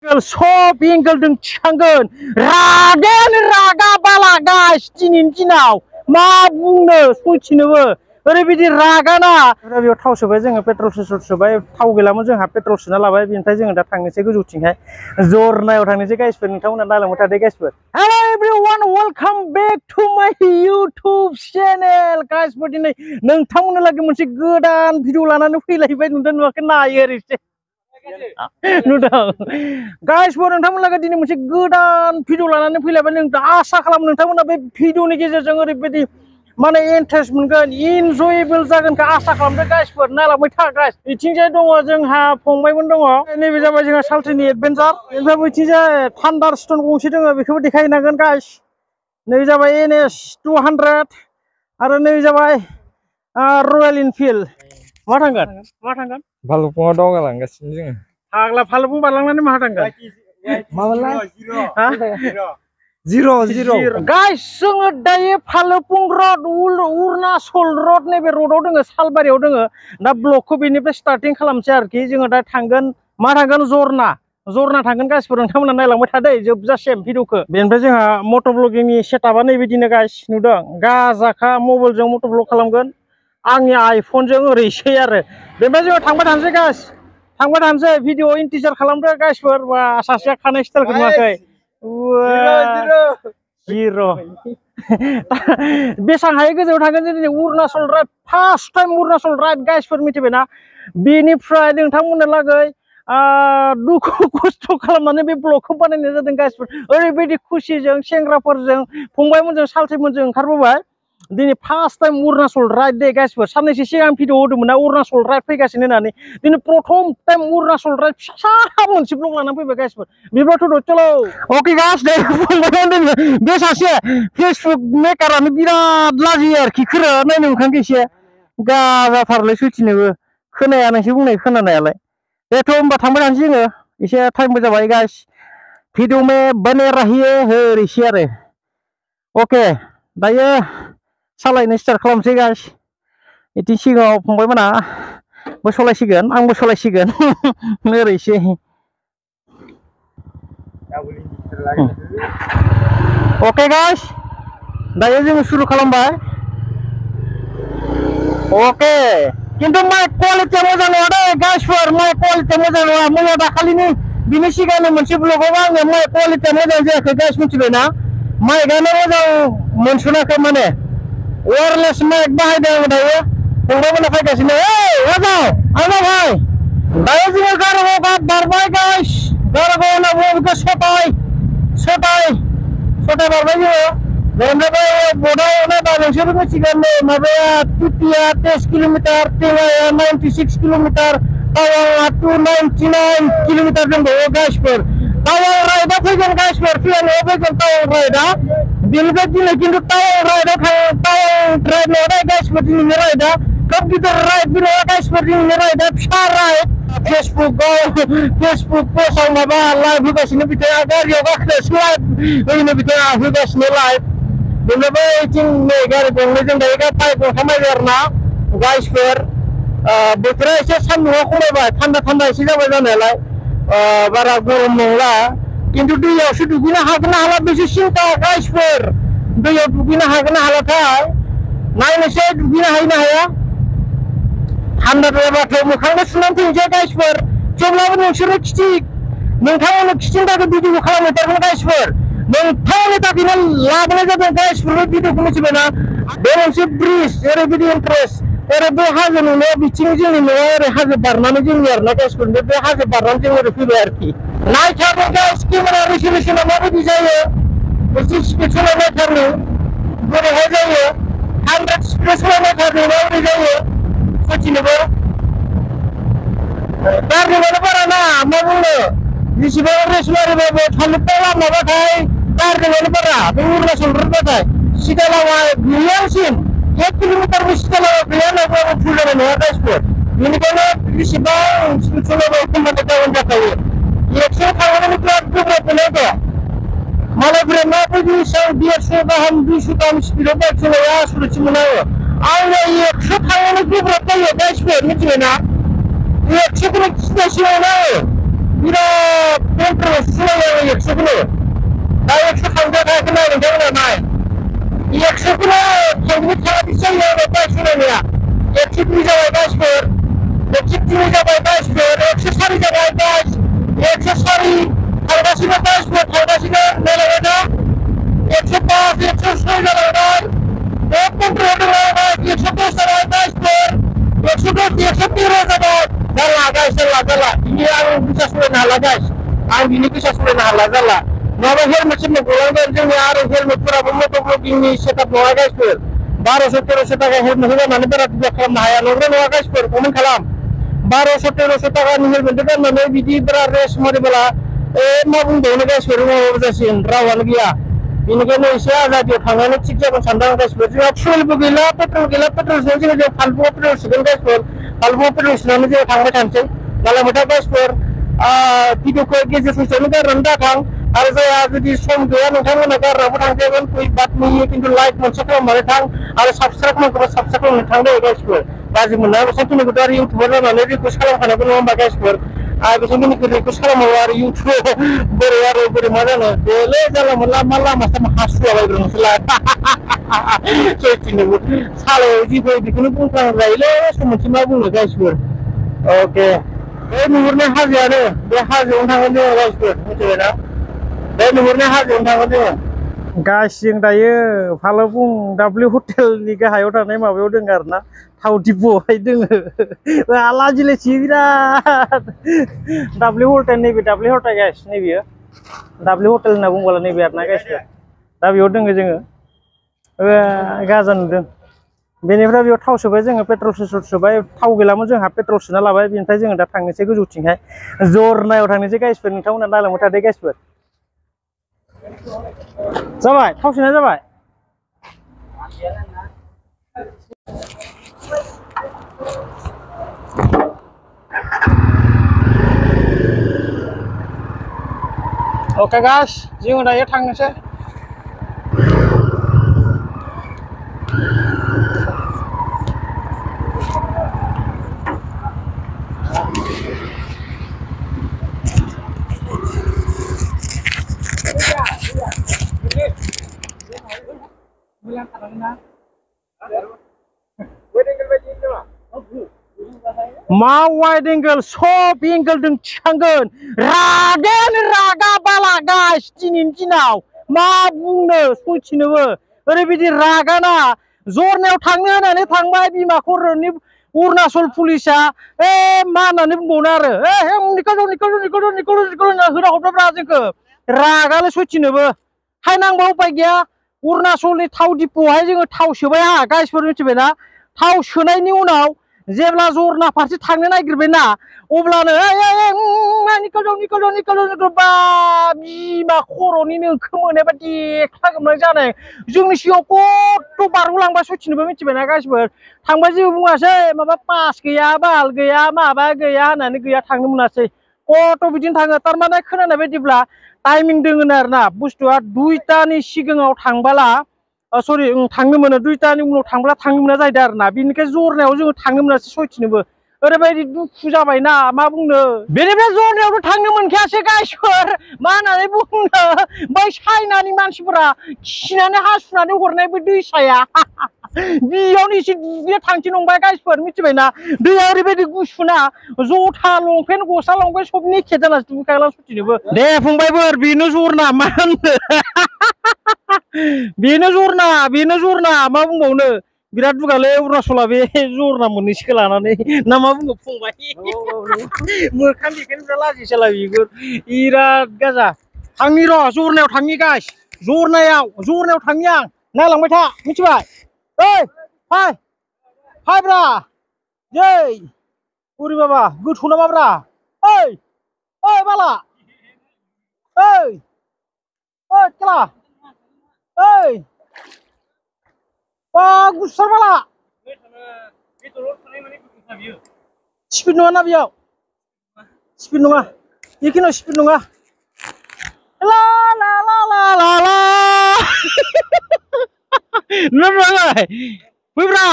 सब एंगलजों थिखांगोन रागायानो रागा बाला गाइस दिनैनि दिनाव मा बुंनो सयथिनोबो ओरैबायदि रागाना बेयाव थाव सोबाय जोङो पेट्रल सोबाय थाव गैलामोन जोंहा पेट्रल सोना लाबाय बेनिफ्राय जोङो दा थांनोसै गोजौथिंहाय जरनायाव थांनोसै गाइसफोर नोंथांमोना नायलांबाय थादो गाइसफोर hello everyone welcome back to my YouTube channel गाइसफोर दिनै नोंथांमोननो लागै मोनसे गोदान भिडिअ लानानै फैलायबाय नुदों नुवाखै नायो ओरैसे नुदों गाइसफोर नोंथांमोनहा दिनै मोनसे गोदान भिडिअ लानानै फैलायबाय नों आसा खालामो नोंथांमोना बे भिडिअनि गेजेरजों ओरैबायदि माने इन्टारेस्ट मोनगोन इनजयेबल जागोनखौ आसा खालामदों गाइसफोर नायलांबाय था गाइस बिथिंजाय दङ जोंहा फंबायमोन दङ नैबे जाबाय जोंहा साल्ट्रिनि एडभेन्चार ओमफ्राय बिथिंजाय थान्डारस्टर्म गंसे दङ बेखौबो देखायनांगोन गाइस नै जाबाय NS 200 आरो नै जाबाय रयेल इनफिल्ड मा थांगोन भालुकपुङाव दावगालांगासिनो जोङो फाग्ला भालुकपुं बारलांनानै मा थांगोन जिर' गाइस जोङो दायो भालुकपुं रड अरुणाचल रड नैबे रडआव दोङो सालबारियाव दोङो दा ब्लकखौ बेनिफ्राय स्टार्टिं खालामसै आरोखि जोङो दा थांगोन मा थांगोन जरना थांगोन गाइसफोर नोंथांमोना नायलांबाय थादो जोबजासिम भिडिअखौ बेनिफ्राय जोंहा मट' ब्लगिंनि सेटआपा नैबिदिनो गाइस नुदों गाजाखा मबाइलजों मट' ब्लग खालामगोन आंनि आइफनजों ओरैसै आरो बेनिफ्राय जोङो थांबाय थानोसै गाइस थांबाय थानोसै भिडिअ इन्टिजार खालामदो गाइसफोर बा सासेया खानाय स्टाइलखौ नुवाखै जिर' बेसेबां हायो गोजौआव थांगोन जों दिनै Arunachal ride first time Arunachal ride गाइसफोर मिथिबायना बेनिफ्राय नोंथांमोननो लागै दुखु खस्थ' खालामनानै बे ब्लगखौ बानायनाय जादों गाइसफोर ओरैबायदि खुसिजों सेंग्राफोरजों फंबायमोनजों साल्ट्रिमोनजों ओंखारबोबाय दिनै फार्स्ट टाइम अरुणाचल राइड दे गाइसफोर साननैसो सिगां भिडिअ होदोंमोन ना अरुणाचल राइड फैगासिनो होननानै दिनै प्रथम टाइम अरुणाचल राइड फिसा मोनसे ब्लग लानानै फैबाय गाइसफोर बेबाथ' चलो अके गाइस दे बे सासे फेसबुक मेकारानो बिराद लाजियो आरोखि खोरो नायनो मोखांखौ एसे गाजाथारलै सैथिनोबो खोनाया नोंसो बुंनाय खोनानायालाय बेथ' होनबा थांबाय थानोसै जोङो एसे टाइमबो जाबाय गाइस भिडिअ में बने रहिए ओरैसै आरो अके दायो सालायनो स्टार्ट खालामसै गाइस इथिं सिगाङाव फंबायमोना बो सलायसिगोन आंबो सलायसिगोन ओरैसै अके गाइस दायो जोङो सुरु खालामबाय अके किन्तु माइक क्वालिटिया मोजां नङा दे गाइसफोर माइक क्वालिटिया मोजां नङा मैया दाखालिनि बिनि सिगांनो मोनसे ब्लगाव आङो माइक क्वालिटिया मोजां जायाखै गाइस मिथिबायना माइकआनो मोजां मोनसनाखै माने वायरलेस माइक बाहायदों आं दायो फंबायमोना फैगासिनो आजाव भाई दायो जोङो गारगाव बारबाय गाइस गारगाव होनना बुङो बेखौ सटाय बारबाय जोङो बेनिफ्राय बर्डआव नायबा नोंसोर मिथिगोन नै माबाया टुटिया 10 किल'मिटार टेङाया 96 किल'मिटार टावाङा 299 किल'मिटार दंबावो गाइसफोर टावां राइडआ फैगोन गाइसफोर फैनायाव फैगोन टावां राइडआ बेनिफ्राय दिनै खिन्थु टावां राइडआव टावां राइड नङा गाइसफोर दिनैनि राइडआ खोब गिदिर राइड बे नङा गाइसफोर दिनैनि राइडआ फिसा राइड फेसबुक पेजाव माबा लाइभ होगासिनो बिथाङा गारियाव गाखोनासो लाइभ होनो बिथाङा होगासिनो लाइभ बेनिफ्राय बिथिं नै गारि गंनैजों दायो बाइक गंथाम नायबाय आरो ना गाइसफोर बोथोरा एसे सान्दुंआ खमायबाय थान्दा एसे जाबाय जानायालाय बारा गरम नंला किन्तु दैयावसो दुगैनो हागोन ना हाला बेसो सिन्था गाइसफोर दैयाव दुगैनो हागोन ना हालाथाय नायनोसै दुगैनो हायो ना हाया थान्दा जाबाथ' मोखांबो सुनानै फैनोसै गाइसफोर थेवब्लाबो नोंसोरो नोंथांमोननो खिथिनि थाखाय भिडिअखौ खालामहैथारगोन गाइसफोर नोंथांमोननि थाखायनो लाबोनाय जादों गाइसफोर बे भिडिअखौ मिथिबायना बे मोनसे ब्रिज ओरैबायदि इन्टारेस्ट ओरै बे हाजो नुनाया बिथिं जोंनि न'आ ओरै हाजो बारनानै जोंनि आरोना गाइसफोर बे हाजो बारनानै जों ओरै फैबाय आरोखि नायथारनो गाइस केमेरा रिजल्युसना माबायदि जायो एसे स्पिड सालाय नायथारनो बोरैहाय जायो 100 स्पिड सालाय नायथारनो माबोरै जायो सथिनोबो गारनिबानो बारा ना मा बुंनो जेसेबां रेस मारिबाबो थालिरबाय लामाबाथाय गारनिबानो बारा बे अरुणाचल रडबाथाय सिदा लामा गैयासिन 1 किल'मिटारबो सिदा लामा गैया होननानै भुल जानाय नङा गाइसफोर बेनिखायनो जेसेबां स्पिड सालायबाय एखमबानो डाउन जाखायो एक्स'आव थांनानै बिराद गोब्राब मोनो दे मालायफोरा माबायदि 150 गाहाम 200 गाहाम स्पिडआव बाइक सालायो आसरितसो मोनो आङो 100 थांनानै गोब्राब जायो गाइसफोर मिथिबायना 100खौनो खिनायसो मोनो आङो बिराद कन्ट्रल 100 दा 100 थांदो थायाखै नाय नोंथांमोना नाय 100 खौनो थांनो थाङाखै जायो आरो बाइक सालायनाया 102 जाबाय गाइसफोर 103 जाबाय गाइसफोर 104 जाबाय गाइस 104 थांगासिनो गाइसफोर थांगासिनो नायलांबाय ना 105 106 जालांबाय 115 जालांबाय 110 जाबाय गाइसफोर 110 113 जाबाय जाला गाइस जाला बिनि आं फैसा सलायनो हाला गाइस आं बिनि फैसा सलायनो हाला जाला नङाबा हेलमेट सेलमेट गलांगोन जोंनि आरो हेलमेटफोराबो मट' ब्लगिंनि सेटआप नङा गाइसफोर 1200-1300 टाका हेलमेट होगारनानै बारा बुरजा खालामनो हाया नंगौ नङा गाइसफोर कमेन्ट खालाम 1200-1300 टाकानि हेलमेट गाननानै बिदि बारा रेस मारिबोला मा बुंबावनो गाइसफोर मावबाबो जासिगोन रावानो गैया बेनिखायनो एसे आजादियाव थांनानै थिग जागोन सानदों आं गाइसफोर जोंहा फुलबो गैला पेट्रल सोनानै जों फालबुआव पेट्रल सोगोन गाइसफोर फालबुआव पेट्रल सोनानै जों थांबाय थानोसै नालाय गाइसफोर भिडिअखौ गेजेर ससेयावनो गारनानै दाथां आरो जायहा जुदि सम गैया नोंथांमोना गारनाबो थांजागोन फै बाट नुयो खिन्थु लाइक मोनसे खालामनानै थां आरो साबसक्राइब खालामोबा साबसक्राइब खालामनानै थां दे गाइसफोर गाज्रि मोनना बेसांखिनिखौथ' आरो इउटुबार जानानै रिकुवेस्ट खालामखानायबो नङा होमबा गाइसफोर बेसांखिनिखौ रिकुवेस्ट खालामाबा आरो इउटुबाव बोरै मा जानो बेले जानला मोनला मा लामा सामा हासुलाबायब्रो नोंसोरलाय सयथिनोबो सालायाव जि फैयो बेखौनो बुंफ्लांजायोलै सम मोनसे मा बुंनो गाइसफोर अके बे नुहुरनाय हाजोआनो बे हाजोआवनो थांगोन जोङो गाइसफोर मिथिबायना बे नुहुरनाय हाजोआवनो थांगोन जोङो गाइस जों दायो फालोबुं दाब्लिउ हटेलनि गाहायाव थानाय माबायाव दङ आरोना थाव डिपुआवहाय दोङो लाजिलायसि बिराद दाब्लिउ हटेल नैबे W hotel guys नैबेयो W hotel होनना बुंबाला नैबे आरोना गाइसफोर दा बेयाव दोङो जोङो गाजा नुदों बेनिफ्राय बेयाव थाव सोबाय जोङो पेट्रल सोबाय थाव गैलामोन जोंहा पेट्रल सोना लाबाय बेनिफ्राय जोङो दा थांनोसै गोजौथिंहाय जरनायाव थांनोसै गाइसफोर नोंथांमोना नायलांबाय थादो गाइसफोर जाबाय थाव सोनाया जाबाय अके गाइस जोङो दायो थांनोसै मा वाइड एंगल सब एंगल जों थिखांगोन रागा बाला गाइस दिनैनि दिनाव मा बुंनो सयथिनोबो ओरैबायदि रागाना जरनायाव थांनो होननानै थांबाय बिमा खर'नि अरुणाचल पुलिसा मा होननानै बुंबावनो आरो निकल होना हरबायब्रा जोंखौ रागालै सयथिनोबो हाय नांबा उपाय गैया अरुणाचलनि थाव डिपुआवहाय जोङो थाव सोबाय गाइसफोर मिथिबायना थाव सोनायनि उनाव जेब्ला जरना फारसे थांनो नागिरबायना अब्लानो निकल बा बिमा खर'निनो ओंखाम मोननायबा देखा गोमनाय जानाय जोंनि सिगाङाव खथ' बारग'लांबाय सयथिनोबो मिथिबायना गाइसफोर थांबाय जेबो बुङासै माबा पास गैया बाल गैया माबा गैया होननानै गैया थांनो मोनासै खथ' बिदिनो थाङो थारमाने खोनानाय बायदिब्ला टाइमिं दोङो आरोना बुस्थुआ 2टानि सिगाङाव थांबाला सरि थांनो मोनो 2टानि उनाव थांब्ला थांनो मोना जाहैदों आरोना बेनिखाय जरनायाव जोङो थांनो मोनासै सयथिनोबो ओरैबायदि दुखु जाबायना मा बुंनो बेनिफ्राय जरनायावथ' थांनो मोनखायासै गाइसफोर मा होननानै बुंनो बै चाइनानि मानसिफोरा खिनानै हासुनानै हरनाय बै दैसाया बेयावनो एसे दुगैना थांसै नंबाय गाइसफोर मिथिबायना दैया ओरैबायदि गुसुना जथा लंपेन्ट गस्ला लंपेन्ट सब नेकेट जानासो दुगैखागोन सयथिनोबो दे फंबायफोर बेनो जरना मा होननो बेनो जरना मा बुंबावनो बिराद दुगालै अरुणाचला बे जरना मोननैसोखौ लानानै ना मा बुङो फंबाय मोखां देखायनो बिराद लाजिसोला बिगुर बिराद गाजा थांनि र' जरनायाव थांनि गाइस जरनायाव थांनि आं नायलांबाय था मिथिबाय ओइ फायब्रा जै बुरि बाबा गोथौ नामाब्रा ओइ बाला ओइ खेला ओइ बा गुसुथार बाला स्पिड नङा ना बेयाव स्पिड नङा बेखिनियाव स्पिड नङा ला ला ला ला ला ला फैब्रा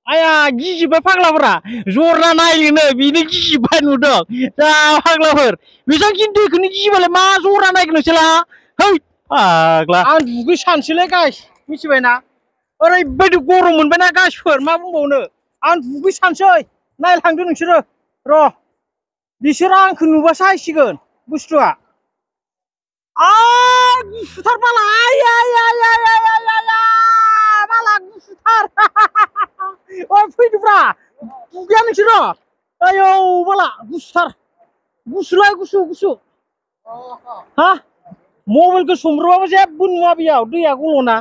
आया गिजिबाय फाग्लाफोरा जरना नायनो बिनो गिजिबाय नुदों जा फाग्लाफोर बेसां गिदिरखौनो गिजिबालाय मा जरा नायगोन नोंसोला है फाग्ला आं दुगैसानसैलै गाइस मिथिबायना ओरैबायदि गरम मोनबायना गाइसफोर मा बुंबावनो आं दुगैसानसै नायलांदो नोंसोरो र' बिसोरो आंखौ नुबासो हायसिगोन बुस्थुआ गुसुथार बाला बाला गुसुथार ओइ फैदोब्रा दुगैया नोंसोरो आयौ बाला गुसुथार गुसुलाय गुसु गुसु हा मबाइलखौ सोमब्रबाबो जेबो नुवा बेयाव दैया गल'ना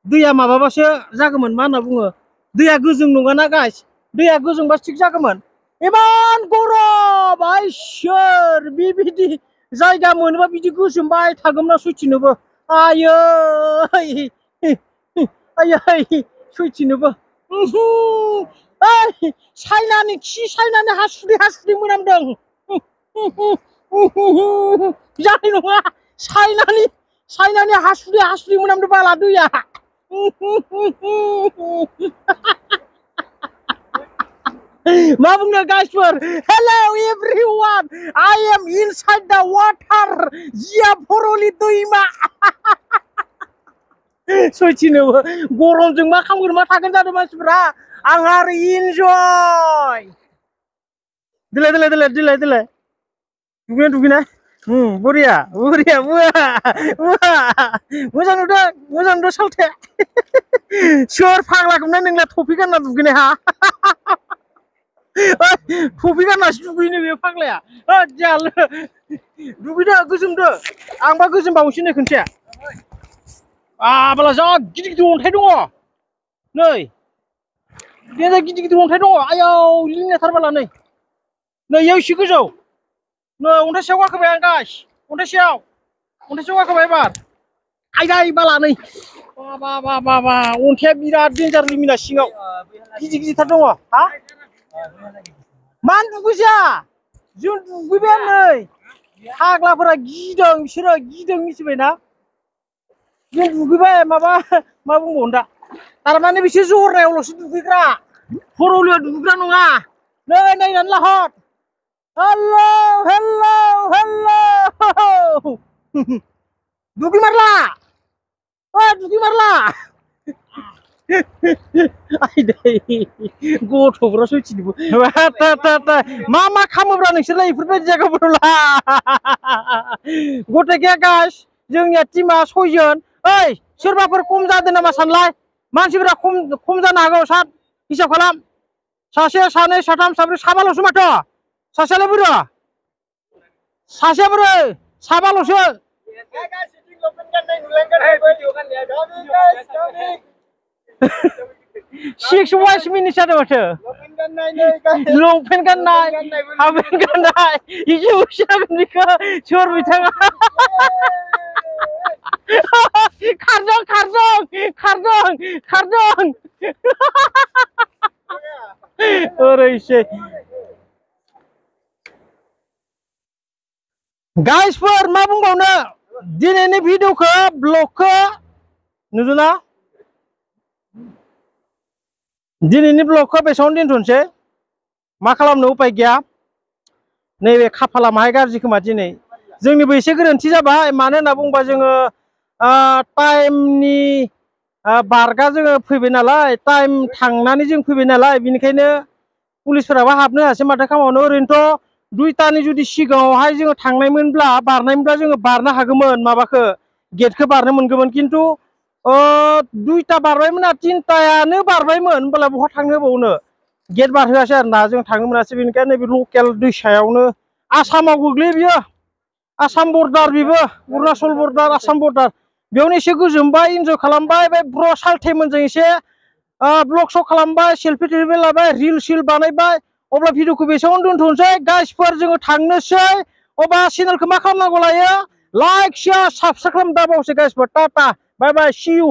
दैया माबाबासो जागौमोन मा होनना बुङो दैया गोजों नङाना गाइस दैया गोजोंबासो थिग जागौमोन इमान गरम आइसोर बेबायदि जायगा मोनोबा बिदि गोजोमबाय थागौमोन सैथिनोबो आयै आयै सैथिनोबो चाइनानि खि चाइनानि हासुदै मोनामदों जानाय नङा चाइनानि हासुदै मोनामदों बाला दैया मा बुंनो गाइसफोर hello everyone I am inside the water Jia Bharali दैमा सैथिनोबो गरमजों मा खामगोन मा थागोन जादों मानसिफोरा आंहा आरो इनजय दिलाय दुगैना बरिया मोजां नुदों सालथे सोर फाग्लाखौ नोंलाय टफि गानना दुगैनाय हा टफि गाननासो दुगैनो बे फाग्लाया दुगैदो गोजोमदो आंबा गोजोमबावनोसै नै खनसे बाला जा गिदिर अन्थाइ दङ नै गिदिर अन्थाइ दङ आयौ लिंनायथार बाला नै एसे गोजौ नै अन्थाइ सायाव गाखोबाय आं गाइस अन्थाइ सायाव गाखोबाय एबार आयदाय बाला नै बा अन्थाइया बिराद डेन्जार लिमिना सिङाव गिदिरथार दङ हा मानो दुगैजा जों दुगैबाय नै फाग्लाफोरा गिदों बिसोरो मिथिबायना जों दुगैबाय माबा मा बुंबावनो दा थारमाने बिसोर जरनायावल'सो दुगैग्रा खर'लियाव दुगैग्रा नङा नै नायनानै लाहर हेलौ दुगैमारला आयदै गथ'फ्रा सैथिनोबो मा खामोब्रा नोंसोरलाय बेफोरबायदि जायगाफोरावला गथायखाया गाइस जोंनिया टिमा 6 जन ओइ सोरबाफोर खम जादों नामा सानलाय मानसिफोरा खम जानो हागौ सात हिसाब खालाम सासे सानै साथाम साब्रै साबाल'सो माथो सासेयालाय बोरो सासेया बोरो साबाल'सो सिक्स वाइस मिनिट जादों माथो लंपेन्ट गाननाय हाफपेन्ट गाननाय इसे जागोन बेखौ सोर बिथाङा खारदों ओरैसै गाइसफोर मा बुंबावनो दिनैनि भिडिअखौ ब्लगखौ नुदोंना दिनैनि ब्लगखौ बेसेबां दोनथ'नोसै मा खालामनो उपाय गैया नैबे खाफाला माहाय गाज्रि खोमा दिनै जोंनिबो एसे गोरोन्थि जाबाय मानो होनना बुंबा जोङो टाइमनि बारगा जोङो फैबाय नालाय टाइम थांनानै जों फैबाय नालाय बिनिखायनो पुलिसफोराबो हाबनो हायासै माथो खामावनो ओरैनोथ' 2टानि जुदि सिगाङावहाय जोङो थांनायमोनब्ला बारनायमोनब्ला जोङो बारनो हागौमोन माबाखौ गेटखौ बारनो मोनगौमोन खिन्थु 2टा बारबायमोन आरो 3टायानो बारबायमोन होनबालाय बहा थांनो होबावनो गेट बारहोआसै आरोना जों थांनो मोनासै बेनिखायनो नैबे लकेल दैसायावनो आसामाव गोग्लैयो बियो आसाम बर्डार बेबो अरुणाचल बर्डार आसाम बर्डार बेयावनो एसे गोजोमबाय इन्जय खालामबाय बे ब्र सालथेमोनजों एसे ब्लग श' खालामबाय सेल्फि लाबाय रिल सिल बानायबाय अब्ला भिडिअखौ बेसेबां दोनथ'नोसै गाइसफोर जोङो थांनोसै अब्ला चेनेलखौ मा खालामनांगौ लायो लाइक शेयार साबस्क्राइब खालाम दाबावसै गाइसफोर टाटा बाय बाय सि इउ